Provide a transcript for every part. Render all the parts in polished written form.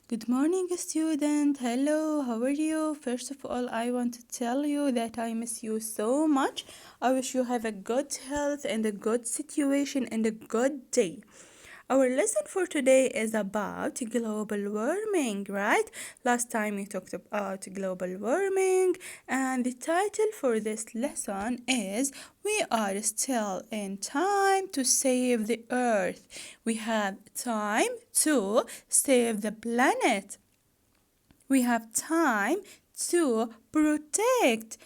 Good morning, student. Hello, how are you? First of all, I want to tell you that I miss you so much. I wish you have a good health and a good situation and a good day. Our lesson for today is about global warming, right? Last time we talked about global warming, and the title for this lesson is We Are Still in Time to Save the Earth. We have time to save the planet. We have time to protect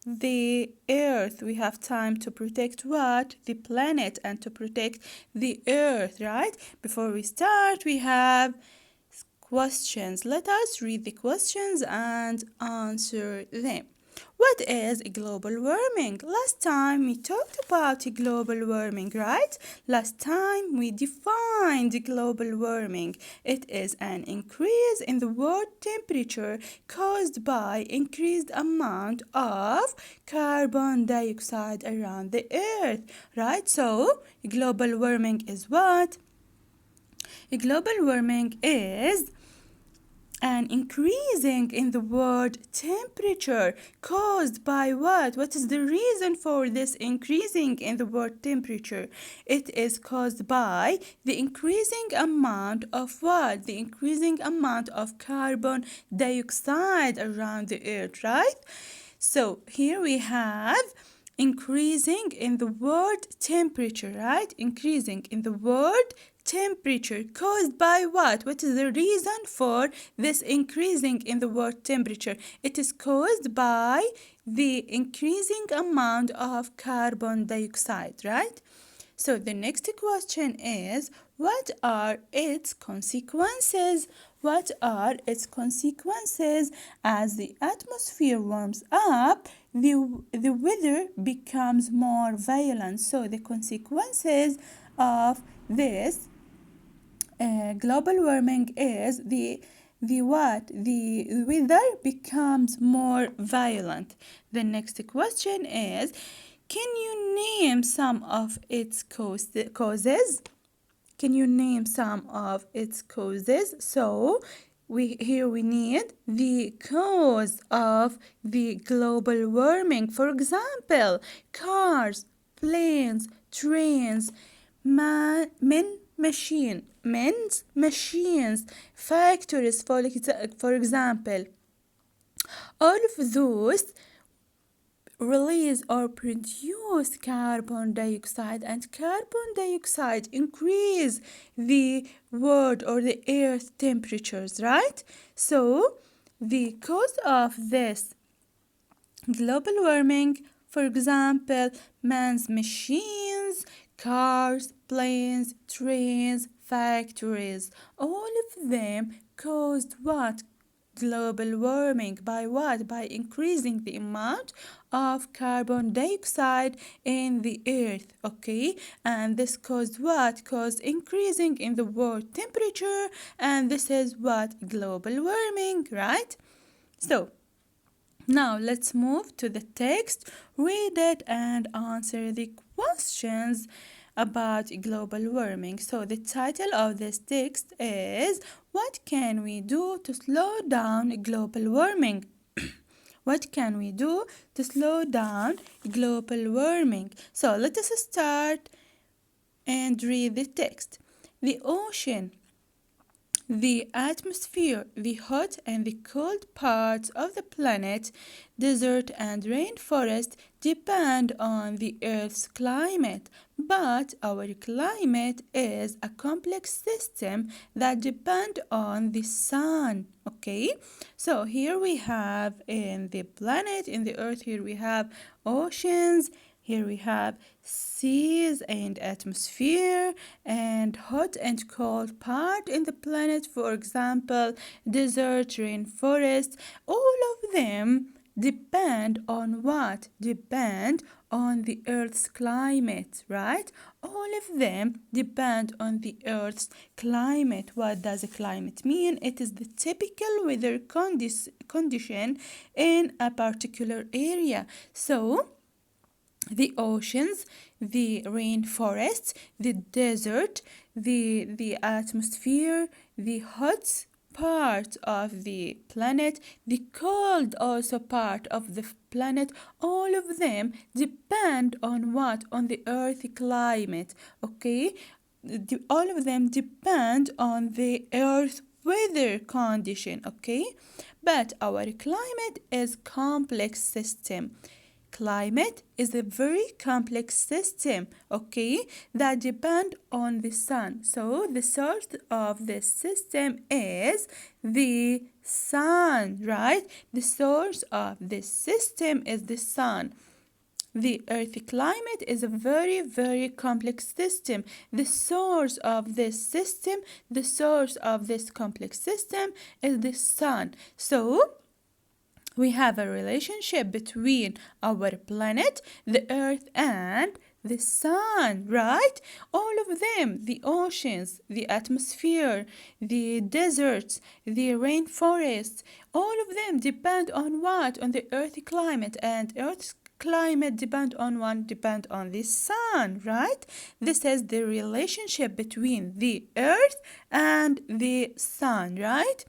the earth. We have time to protect what? The planet, and to protect the earth, right? Before we start, we have questions. Let us read the questions and answer them. What is global warming? Last time we talked about global warming, right? Last time we defined global warming. It is an increase in the world temperature caused by increased amount of carbon dioxide around the earth, right? So, global warming is what? Global warming is an increasing in the world temperature caused by what? What is the reason for this increasing in the world temperature? It is caused by the increasing amount of what? The increasing amount of carbon dioxide around the earth, right? So here we have increasing in the world temperature, right? Increasing in the world temperature caused by what? What is the reason for this increasing in the world temperature? It is caused by the increasing amount of carbon dioxide, right? So the next question is, what are its consequences? What are its consequences? As the atmosphere warms up, the weather becomes more violent. So the consequences of this global warming is the what? The weather becomes more violent. The next question is, can you name some of its causes? Can you name some of its causes? So we need the cause of the global warming. For example, cars, planes, trains, men's machines, factories, for example. All of those release or produce carbon dioxide, and carbon dioxide increase the world or the earth temperatures, right? So the cause of this global warming, for example, man's machines, cars, planes, trains, factories, all of them caused what? Global warming. By what? By increasing the amount of carbon dioxide in the earth, okay? And this caused what? Caused increasing in the world temperature, and this is what? Global warming, right? So now let's move to the text, read it and answer the questions about global warming. So the title of this text is, What can we do to slow down global warming? What can we do to slow down global warming? So let us start and read the text. The ocean, the atmosphere, the hot and the cold parts of the planet, desert and rainforest depend on the Earth's climate. But our climate is a complex system that depends on the sun. Okay, so here we have in the planet, in the Earth, here we have oceans, here we have seas and atmosphere and hot and cold part in the planet, for example, desert, rainforest. All of them depend on what? Depend on the Earth's climate, right? All of them depend on the Earth's climate. What does a climate mean? It is the typical weather condition in a particular area. So, the oceans, the rainforests, the desert, the atmosphere, the hot part of the planet, the cold also part of the planet, all of them depend on what? On the earth climate, okay? All of them depend on the earth weather condition, okay? But our climate is complex system. Climate is a very complex system, okay, that depend on the sun. So the source of this system is the sun, right? The source of this system is the sun. The earth climate is a very, very complex system. The source of this system, the source of this complex system is the sun. So we have a relationship between our planet, the earth, and the sun, right? All of them, the oceans, the atmosphere, the deserts, the rainforests, all of them depend on what? On the earth climate, and earth's climate depend on what? Depend on the sun, right? This is the relationship between the earth and the sun, right?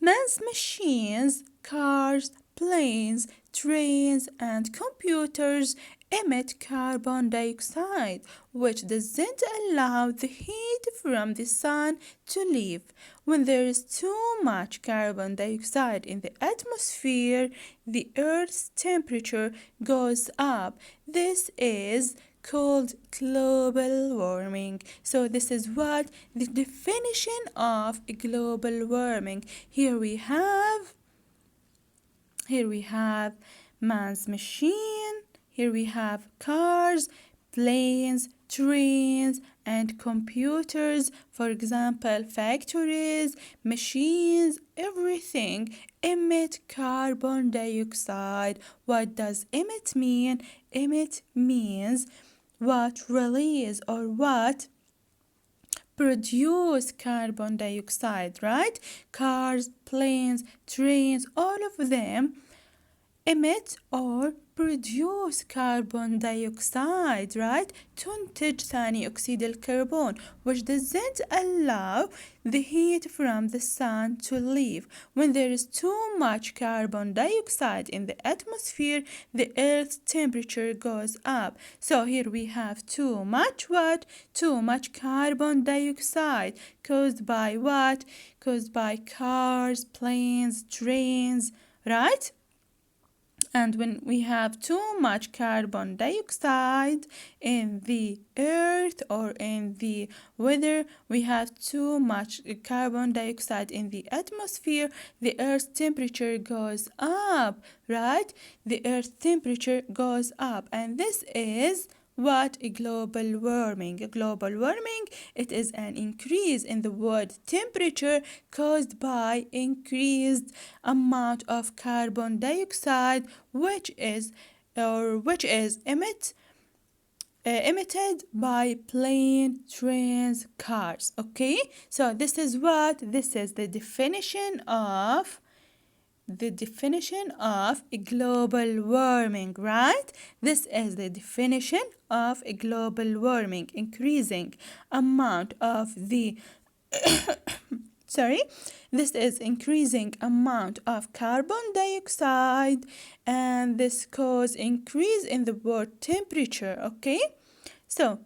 Man's machines, cars, planes, trains, and computers emit carbon dioxide, which doesn't allow the heat from the sun to leave. When there is too much carbon dioxide in the atmosphere, the Earth's temperature goes up. This is called global warming. So this is what the definition of global warming. Here we have man's machine. Here we have cars, planes, trains, and computers. For example, factories, machines, everything emit carbon dioxide. What does emit mean? Emit means what release or what produce carbon dioxide, right? Cars, planes, trains, all of them emit or produce carbon dioxide, right? تنتج ثاني أكسيد الكربون, which doesn't allow the heat from the sun to leave. When there is too much carbon dioxide in the atmosphere, the Earth's temperature goes up. So here we have too much what? Too much carbon dioxide caused by what? Caused by cars, planes, trains, right? And when we have too much carbon dioxide in the earth or in the weather, we have too much carbon dioxide in the atmosphere, the earth's temperature goes up, right? The earth's temperature goes up, and this is what? Global warming. Global warming, it is an increase in the world temperature caused by increased amount of carbon dioxide which is emitted by plane, trains, cars. Okay, so this is the definition of global warming, right? This is the definition of global warming, increasing amount of the this is increasing amount of carbon dioxide, and this cause increase in the world temperature. Okay, so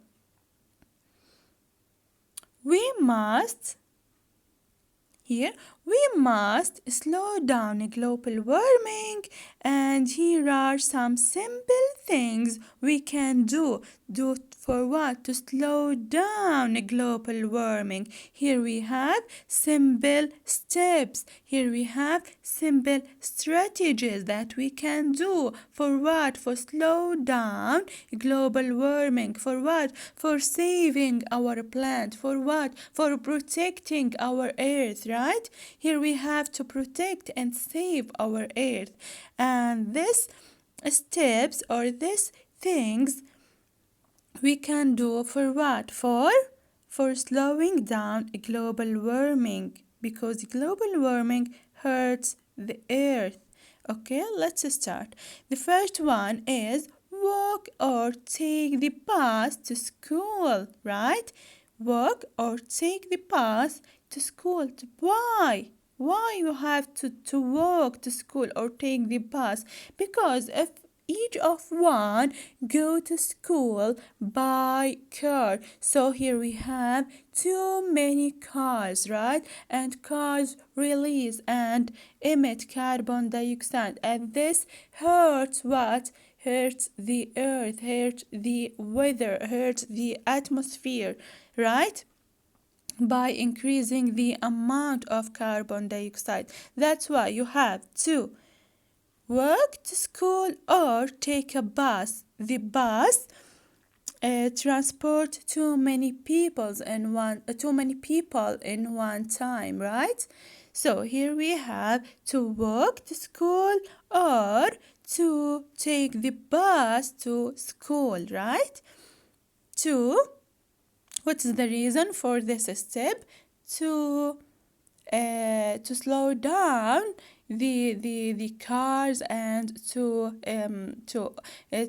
we must slow down global warming, and here are some simple things we can do for what? To slow down global warming. Here we have simple steps. Here we have simple strategies that we can do for what? For slow down global warming. For what? For saving our planet. For what? For protecting our earth, right? Here we have to protect and save our earth. And these steps or these things we can do for what? For slowing down global warming, because global warming hurts the earth. Okay, let's start. The first one is walk or take the bus to school, right? Walk or take the bus to school. Why you have to walk to school or take the bus? Because if each of one go to school by car, so here we have too many cars, right? And cars release and emit carbon dioxide, and this hurts what? Hurts the earth, hurts the weather, hurts the atmosphere, right? By increasing the amount of carbon dioxide. That's why you have to walk to school or take a bus. The bus transport too many people in one time, right? So here we have to walk to school or to take the bus to school, right? To What's the reason for this step? To slow down the cars and to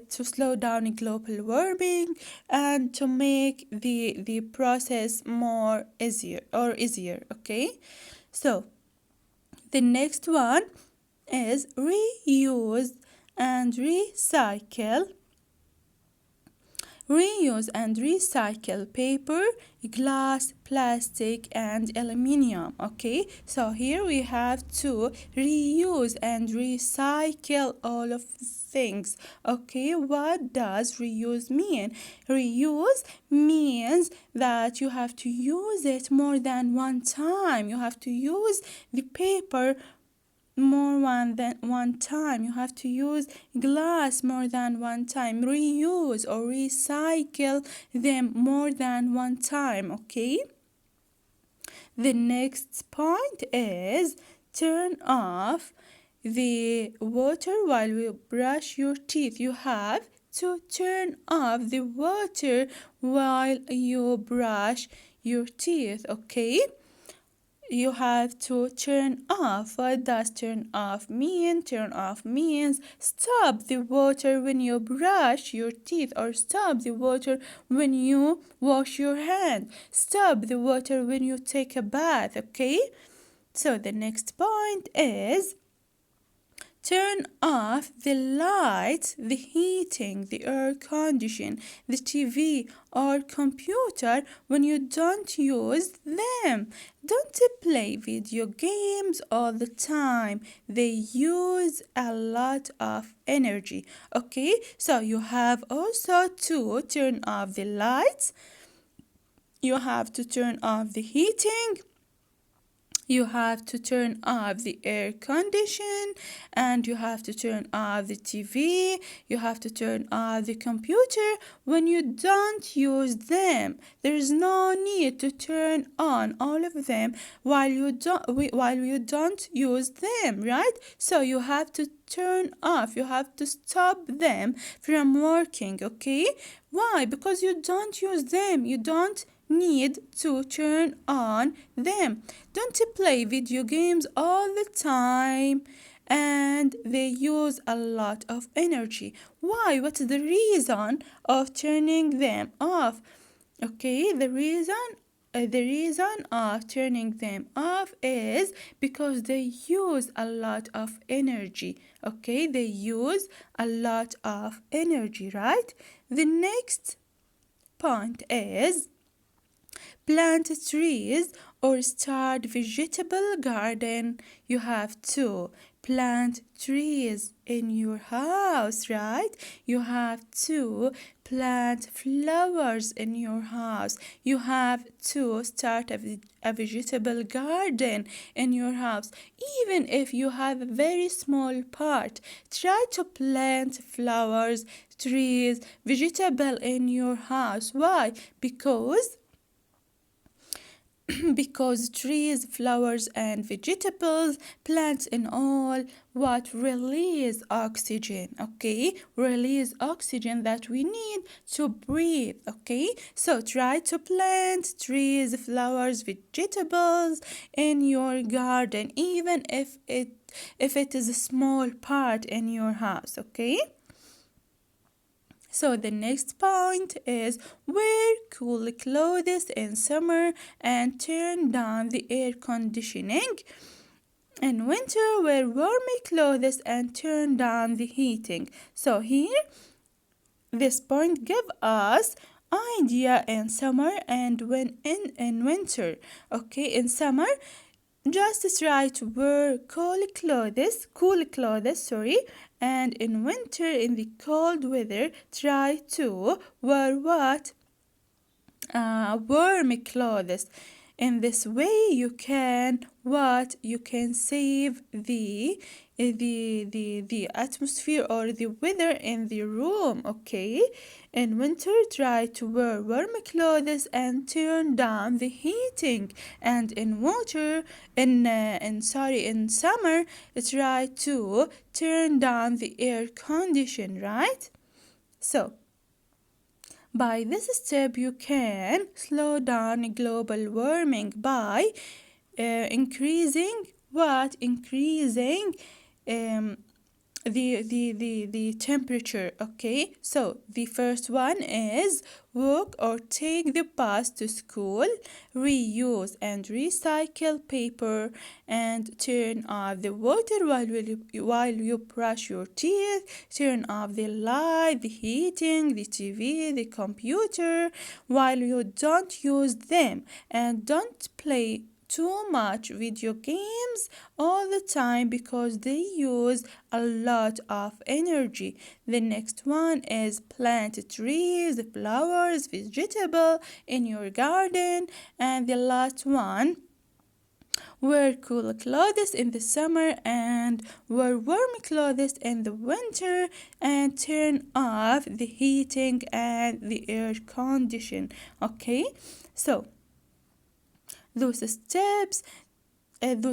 slow down global warming and to make the process more easier. Okay, so the next one is reuse and recycle. Reuse and recycle paper, glass, plastic, and aluminium. Okay, so here we have to reuse and recycle all of things. Okay, what does reuse mean? Reuse means that you have to use it more than one time. You have to use the paper more than one time. You have to use glass more than one time. Reuse or recycle them more than one time. Okay, the next point is turn off the water while you brush your teeth. You have to turn off the water while you brush your teeth. Okay, you have to turn off. What does turn off mean? Turn off means stop the water when you brush your teeth, or stop the water when you wash your hand. Stop the water when you take a bath, okay? So the next point is turn off the lights, the heating, the air condition, the TV or computer when you don't use them. Don't play video games all the time. They use a lot of energy. Okay, so you have also to turn off the lights. You have to turn off the heating. You have to turn off the air condition, and you have to turn off the TV. You have to turn off the computer when you don't use them. There is no need to turn on all of them while you don't use them, right? So you have to turn off. You have to stop them from working, okay? Why? Because you don't use them. You don't need to turn on them. Don't play video games all the time, and they use a lot of energy. Why? What's the reason of turning them off? Okay, the reason of turning them off is because they use a lot of energy. Okay, they use a lot of energy, right? The next point is plant trees or start vegetable garden. You have to plant trees in your house, right? You have to plant flowers in your house. You have to start a vegetable garden in your house. Even if you have a very small part, try to plant flowers, trees, vegetable in your house. Why? Because trees, flowers, and vegetables, plants and all, what release oxygen, okay? Release oxygen that we need to breathe, okay? So try to plant trees, flowers, vegetables in your garden, even if it is a small part in your house, okay? So the next point is wear cool clothes in summer and turn down the air conditioning. In winter, wear warmer clothes and turn down the heating. So here, this point give us idea in summer and when in winter. Okay, in summer, just try to wear cool clothes, sorry, and in winter, in the cold weather, try to wear what? Warm clothes. In this way you can what? You can save the atmosphere or the weather in the room. Okay, in winter try to wear warm clothes and turn down the heating, and in water in summer try to turn down the air condition, right? So by this step, you can slow down global warming by increasing what? Increasing um, the temperature. Okay, so the first one is walk or take the bus to school, reuse and recycle paper, and turn off the water while you brush your teeth, turn off the light, the heating, the TV, the computer while you don't use them, and don't play too much video games all the time because they use a lot of energy. The next one is plant trees, flowers, vegetable in your garden. And the last one, wear cool clothes in the summer and wear warm clothes in the winter, and turn off the heating and the air condition. Okay, so those steps help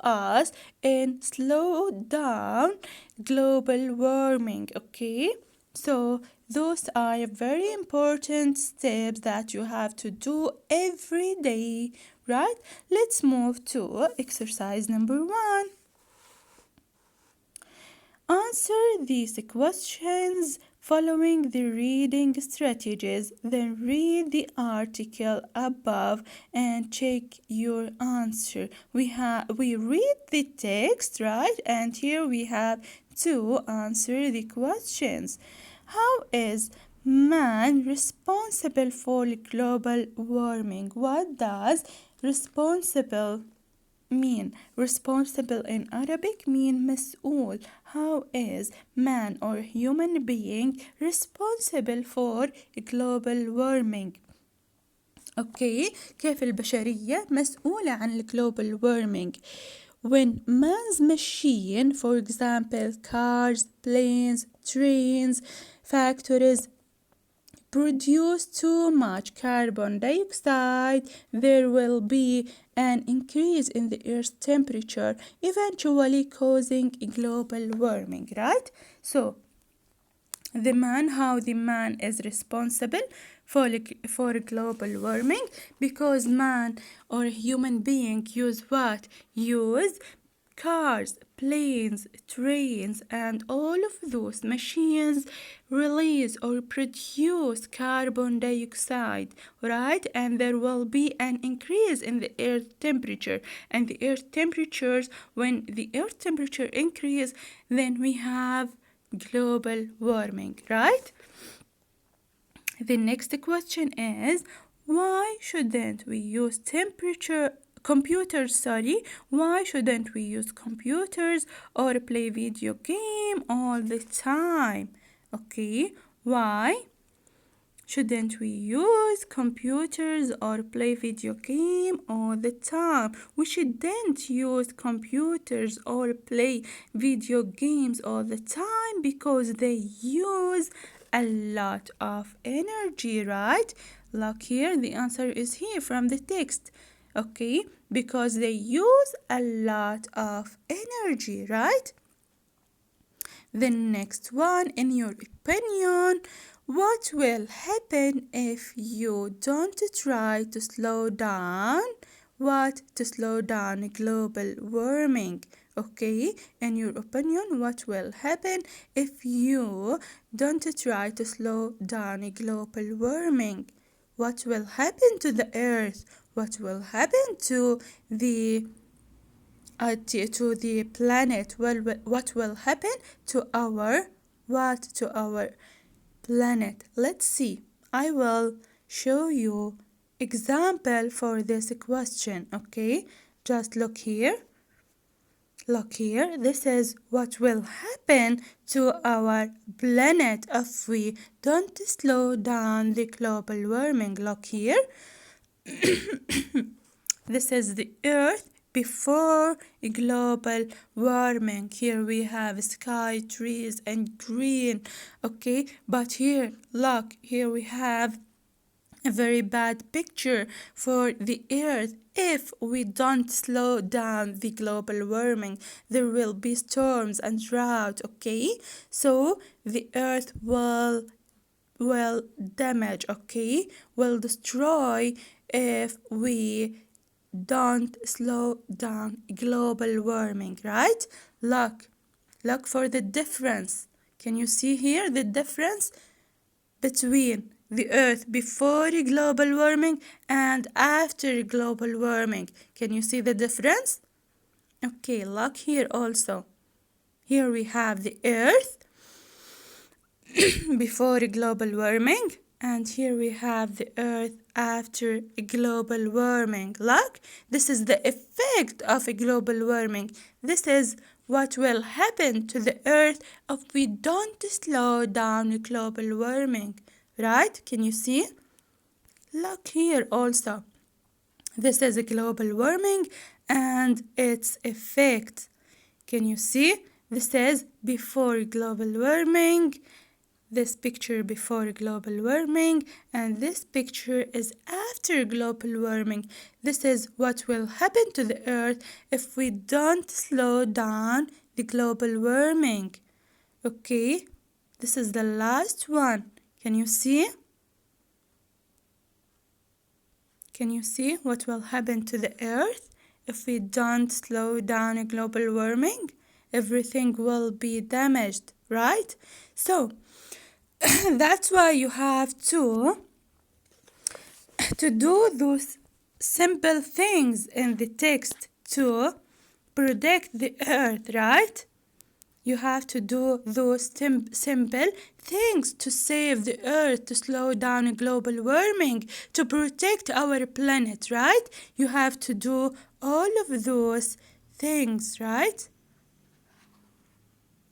us in slow down global warming. Okay, so those are very important steps that you have to do every day, right? Let's move to exercise number 1. Answer these questions following the reading strategies. Then read the article above and check your answer. We read the text, right? And here we have to answer the questions. How is man responsible for global warming? What does responsible mean? Responsible in Arabic mean مسؤول. How is man or human being responsible for global warming? Okay, كيف البشرية مسؤولة عن global warming? When man's machine, for example cars, planes, trains, factories, produce too much carbon dioxide, there will be an increase in the Earth's temperature, eventually causing global warming, right? So, how the man is responsible for global warming, because man or human being use what? Use cars, planes, trains, and all of those machines release or produce carbon dioxide, right? And there will be an increase in the earth temperature. And the earth temperatures, when the earth temperature increase, then we have global warming, right? The next question is, why shouldn't we use computers, why shouldn't we use computers or play video game all the time? Okay, why shouldn't we use computers or play video game all the time? We shouldn't use computers or play video games all the time because they use a lot of energy, right? Like here, the answer is here from the text. Okay, because they use a lot of energy, right? The next one, in your opinion, what will happen if you don't try to slow down? To slow down global warming? Okay, in your opinion, what will happen if you don't try to slow down global warming? What will happen to the earth? What will happen to the to the planet? Well, what will happen to our planet? Let's see. I will show you example for this question. Okay, just look here. Look here, this is what will happen to our planet if we don't slow down the global warming. Look here, this is the Earth before global warming. Here we have sky, trees, and green. Okay, but here, look, here we have a very bad picture for the earth. If we don't slow down the global warming, there will be storms and drought. Okay, so the earth will damage, okay, will destroy if we don't slow down global warming, right? Look for the difference. Can you see here the difference between the earth before global warming and after global warming? Can you see the difference? Okay, look here also. Here we have the earth before global warming, and here we have the earth after global warming. Look, this is the effect of global warming. This is what will happen to the earth if we don't slow down global warming, right? Can you see? Look here also. This is global warming and its effect. Can you see? This is before global warming, this picture before global warming, and this picture is after global warming. This is what will happen to the earth if we don't slow down the global warming. Okay, this is the last one. Can you see? Can you see what will happen to the earth if we don't slow down global warming? Everything will be damaged, right? So that's why you have to do those simple things in the text to protect the earth, right? You have to do those simple things to save the earth, to slow down global warming, to protect our planet, right? You have to do all of those things, right?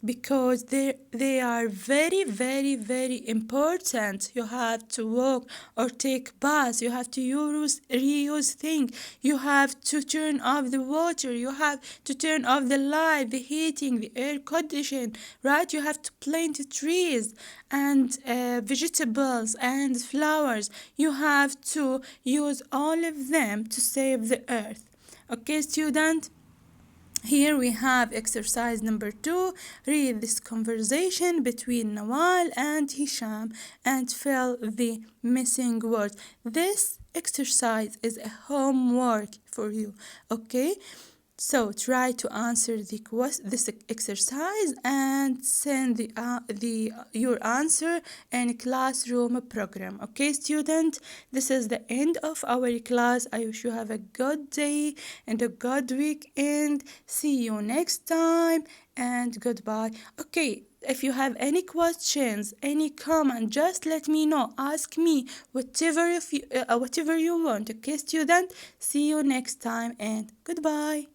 Because they are very, very, very important. You have to walk or take baths. You have to reuse things. You have to turn off the water. You have to turn off the light, the heating, the air condition, right? You have to plant trees and vegetables and flowers. You have to use all of them to save the earth. Okay, student? Here we have exercise number 2. Read this conversation between Nawal and Hisham and fill the missing words. This exercise is a homework for you, okay? So try to answer this exercise and send your answer in classroom program. Okay, student? This is the end of our class. I wish you have a good day and a good weekend. See you next time and goodbye. Okay, if you have any questions, any comment, just let me know. Ask me whatever you want. Okay, student? See you next time and goodbye.